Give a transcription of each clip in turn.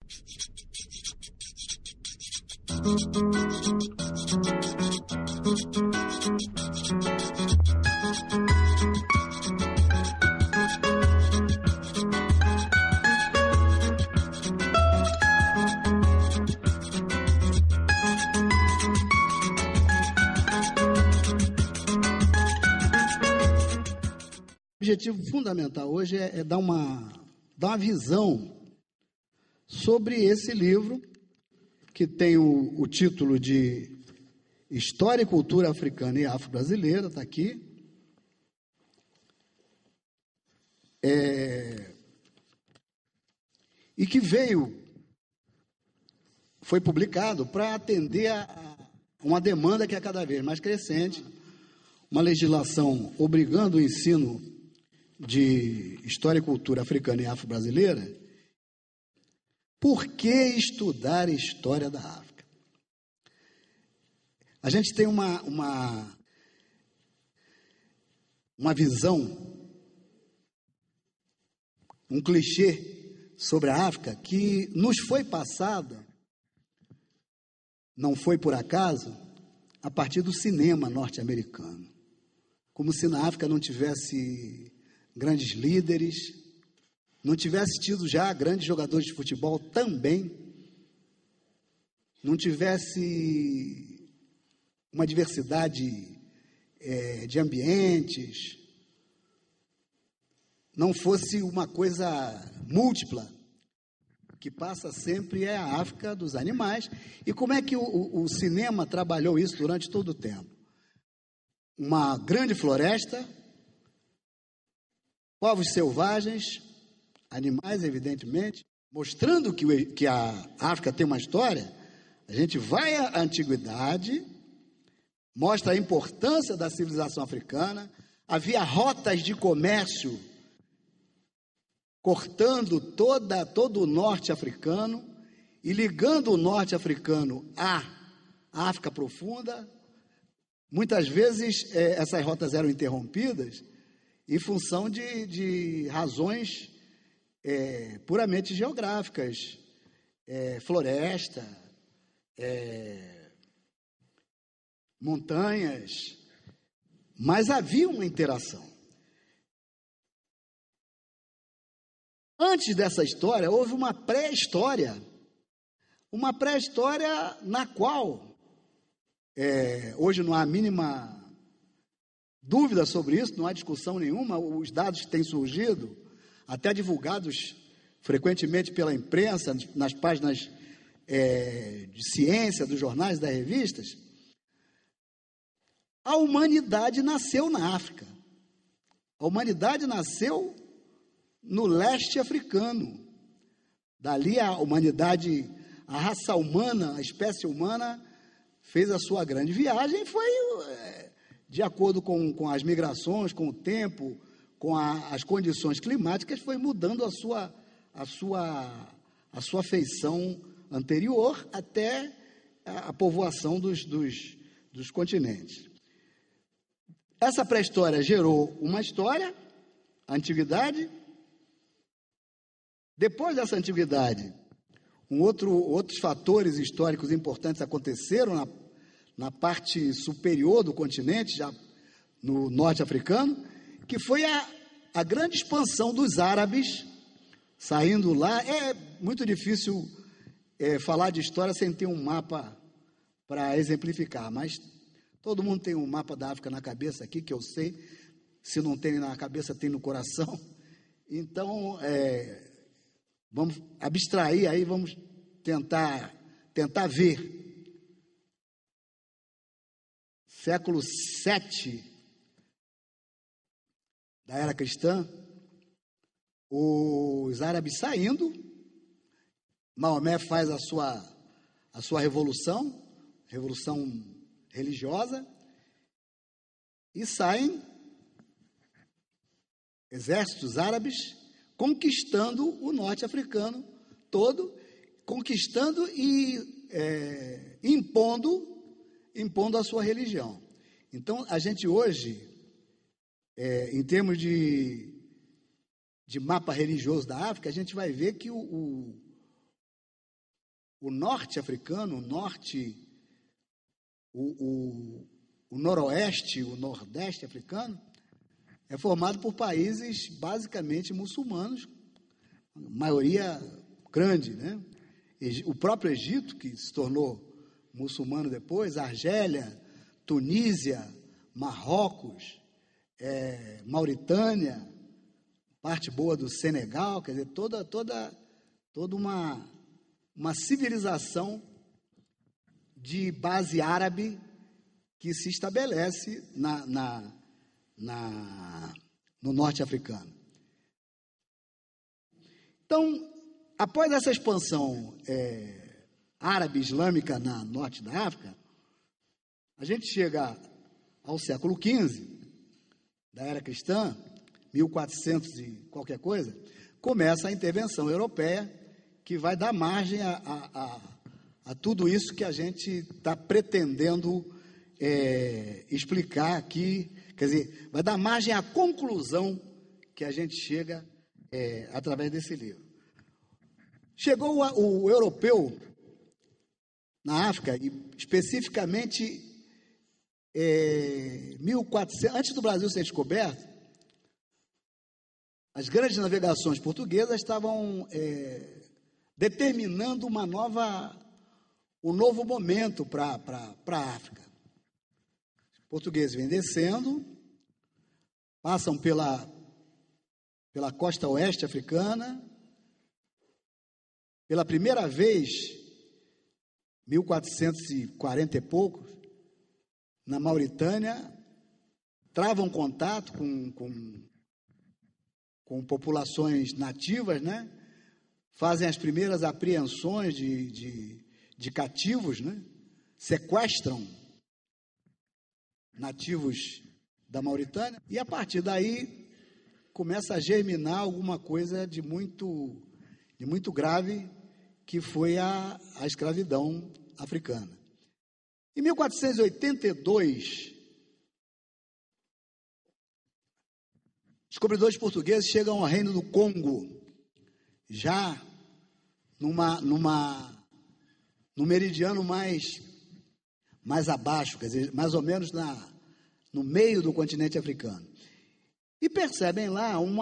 O objetivo fundamental hoje é dar uma visão sobre esse livro, que tem o título de História e Cultura Africana e Afro-Brasileira, está aqui. E que foi publicado para atender a uma demanda que é cada vez mais crescente, uma legislação obrigando o ensino de História e Cultura Africana e Afro-Brasileira. Por que estudar a história da África? A gente tem uma visão, um clichê sobre a África que nos foi passada, não foi por acaso, a partir do cinema norte-americano. Como se na África não tivesse grandes líderes, não tivesse tido já grandes jogadores de futebol também, não tivesse uma diversidade de ambientes, não fosse uma coisa múltipla, que passa sempre é a África dos animais. E como é que o cinema trabalhou isso durante todo o tempo? Uma grande floresta, povos selvagens, animais, evidentemente, mostrando que a África tem uma história. A gente vai à antiguidade, mostra a importância da civilização africana. Havia rotas de comércio cortando todo o norte africano e ligando o norte africano à África profunda. Muitas vezes essas rotas eram interrompidas em função de razões puramente geográficas, floresta, montanhas, mas havia uma interação. Antes dessa história, houve uma pré-história na qual, hoje não há a mínima dúvida sobre isso, não há discussão nenhuma, os dados que têm surgido, até divulgados frequentemente pela imprensa, nas páginas de ciência, dos jornais e das revistas, a humanidade nasceu na África. A humanidade nasceu no leste africano. Dali a humanidade, a raça humana, a espécie humana, fez a sua grande viagem e foi, de acordo com as migrações, com o tempo, com as condições climáticas, foi mudando a sua feição anterior até a povoação dos continentes. Essa pré-história gerou uma história, a antiguidade. Depois dessa antiguidade, outros fatores históricos importantes aconteceram na parte superior do continente, já no norte africano, que foi a grande expansão dos árabes saindo lá. É muito difícil falar de história sem ter um mapa para exemplificar, mas todo mundo tem um mapa da África na cabeça aqui, que eu sei. Se não tem na cabeça, tem no coração. Então, vamos abstrair aí, vamos tentar ver. Século VII da era cristã, os árabes saindo, Maomé faz a sua revolução religiosa, e saem exércitos árabes conquistando o norte africano todo, conquistando e impondo a sua religião. Então, a gente hoje, em termos de mapa religioso da África, a gente vai ver que o norte africano, o norte, o noroeste, o nordeste africano, é formado por países basicamente muçulmanos, maioria grande, né? O próprio Egito, que se tornou muçulmano depois, Argélia, Tunísia, Marrocos, Mauritânia, parte boa do Senegal, quer dizer, toda uma civilização de base árabe que se estabelece no norte africano. Então, após essa expansão árabe-islâmica no norte da África, a gente chega ao século XV, da era cristã, 1400 e qualquer coisa, começa a intervenção europeia, que vai dar margem a tudo isso que a gente está pretendendo explicar aqui, quer dizer, vai dar margem à conclusão que a gente chega através desse livro. Chegou o europeu na África, e especificamente 1400, antes do Brasil ser descoberto, as grandes navegações portuguesas estavam determinando um novo momento para a África. Os portugueses vêm descendo, passam pela costa oeste africana, pela primeira vez, 1440 e poucos, na Mauritânia, travam contato com populações nativas, né? Fazem as primeiras apreensões de cativos, né? Sequestram nativos da Mauritânia, e a partir daí começa a germinar alguma coisa de muito grave, que foi a escravidão africana. Em 1482, descobridores portugueses chegam ao reino do Congo, já no meridiano mais abaixo, quer dizer, mais ou menos no meio do continente africano. E percebem lá um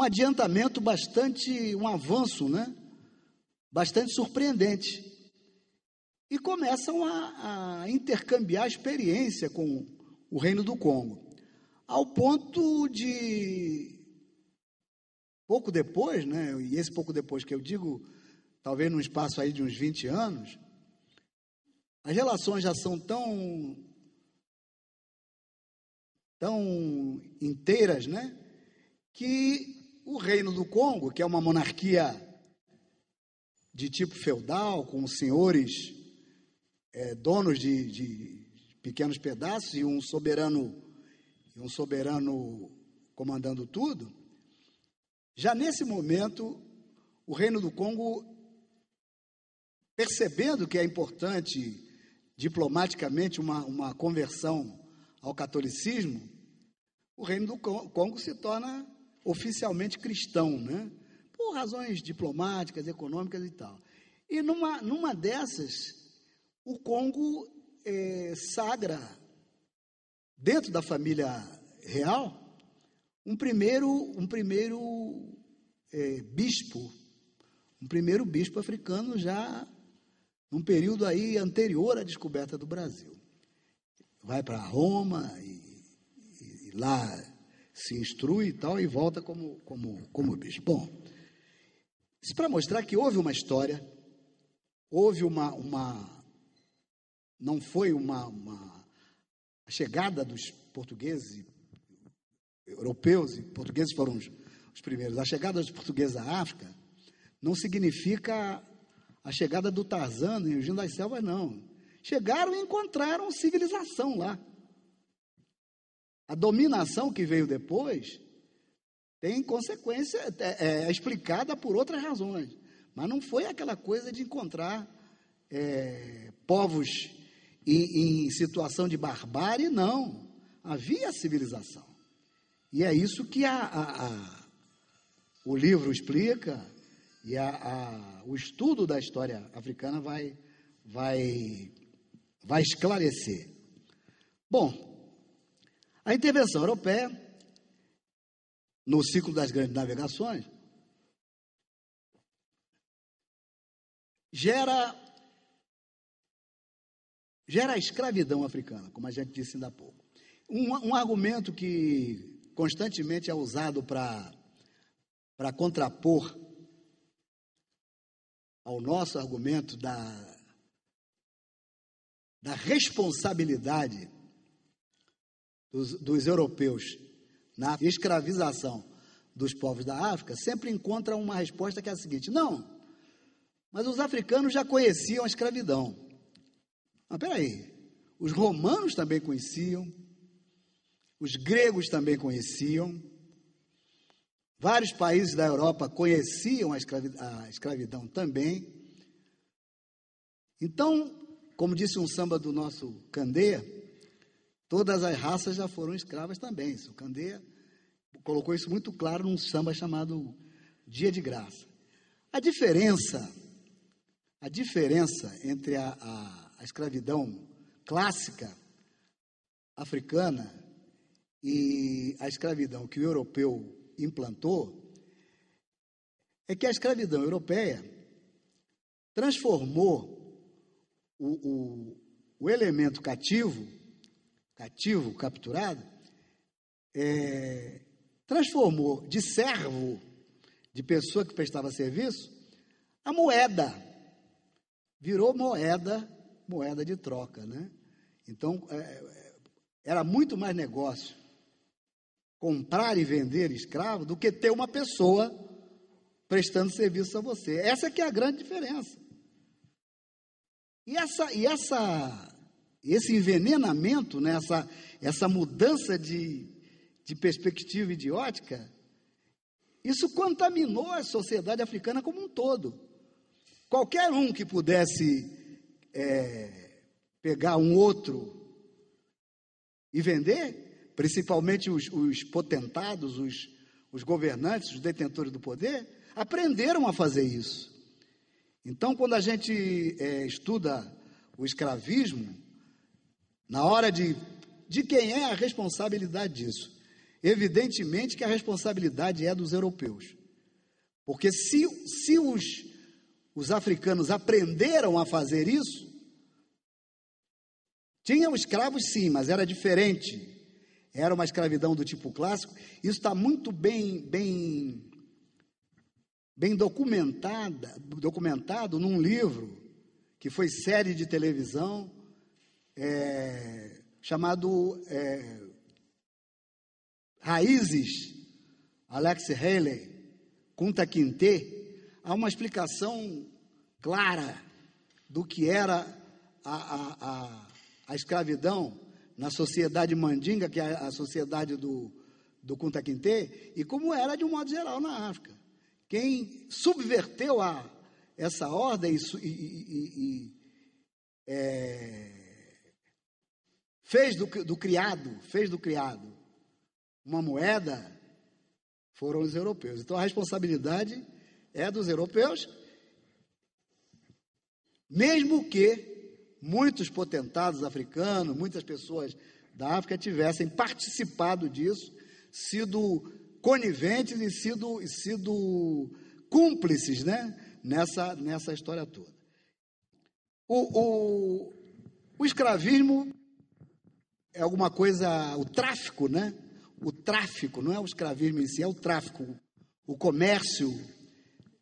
adiantamento um avanço, né? Bastante surpreendente. E começam a intercambiar experiência com o reino do Congo, ao ponto de, pouco depois, né? E esse pouco depois que eu digo, talvez num espaço aí de uns 20 anos, as relações já são tão inteiras, né? Que o reino do Congo, que é uma monarquia de tipo feudal, com senhores donos de pequenos pedaços e um soberano comandando tudo, já nesse momento, o reino do Congo, percebendo que é importante diplomaticamente uma conversão ao catolicismo, o reino do Congo se torna oficialmente cristão, né? Por razões diplomáticas, econômicas e tal. E numa dessas, o Congo sagra, dentro da família real, um primeiro bispo africano, já num período aí anterior à descoberta do Brasil. Vai para Roma e lá se instrui e tal, e volta como bispo. Bom, isso para mostrar que houve uma história, houve não foi a chegada dos portugueses, europeus, e portugueses foram os primeiros, a chegada dos portugueses à África não significa a chegada do Tarzan e o Gino das Selvas, não. Chegaram e encontraram civilização lá. A dominação que veio depois tem consequência, é explicada por outras razões, mas não foi aquela coisa de encontrar povos em situação de barbárie, não. Havia civilização. E é isso que o livro explica, E o estudo da história africana vai esclarecer. Bom, a intervenção europeia, no ciclo das grandes navegações, gera a escravidão africana, como a gente disse ainda há pouco. Um argumento que constantemente é usado para contrapor ao nosso argumento da responsabilidade dos europeus na escravização dos povos da África, sempre encontra uma resposta que é a seguinte: não, mas os africanos já conheciam a escravidão. Mas peraí, os romanos também conheciam, os gregos também conheciam, vários países da Europa conheciam a escravidão também. Então, como disse um samba do nosso Candeia, todas as raças já foram escravas também. O Candeia colocou isso muito claro num samba chamado Dia de Graça. A diferença entre a escravidão clássica africana e a escravidão que o europeu implantou é que a escravidão europeia transformou o elemento cativo, capturado, transformou de servo, de pessoa que prestava serviço, a moeda. Virou moeda de troca, né? Então, era muito mais negócio comprar e vender escravo do que ter uma pessoa prestando serviço a você. Essa que é a grande diferença. E esse envenenamento, né, essa mudança de perspectiva idiótica, isso contaminou a sociedade africana como um todo. Qualquer um que pudesse pegar um outro e vender, principalmente os potentados, os governantes, os detentores do poder, aprenderam a fazer isso. Então, quando a gente estuda o escravismo, na hora de quem é a responsabilidade disso? Evidentemente que a responsabilidade é dos europeus. Porque se os africanos aprenderam a fazer isso, tinham escravos sim, mas era diferente. Era uma escravidão do tipo clássico. Isso está muito bem documentado num livro que foi série de televisão, chamado Raízes, Alex Haley, Kunta Kinte. Há uma explicação clara do que era a escravidão na sociedade mandinga, que é a sociedade do Kunta Kinte, e como era de um modo geral na África. Quem subverteu essa ordem fez do criado uma moeda, foram os europeus. Então a responsabilidade é dos europeus, mesmo que muitos potentados africanos, muitas pessoas da África tivessem participado disso, sido coniventes e sido cúmplices, né, nessa história toda. O escravismo é alguma coisa, o tráfico, né? O tráfico, não é o escravismo em si, é o tráfico, o comércio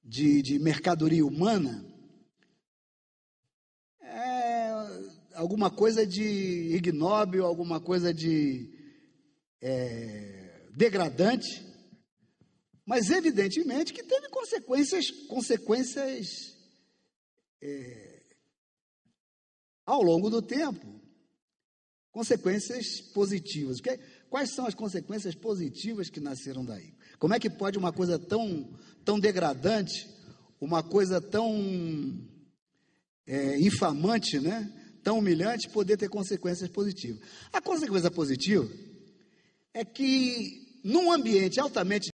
de mercadoria humana, é alguma coisa de ignóbil, alguma coisa de degradante, mas evidentemente que teve consequências ao longo do tempo, consequências positivas. Quais são as consequências positivas que nasceram daí? Como é que pode uma coisa tão degradante, uma coisa tão infamante, né, tão humilhante, poder ter consequências positivas? A consequência positiva é que, num ambiente altamente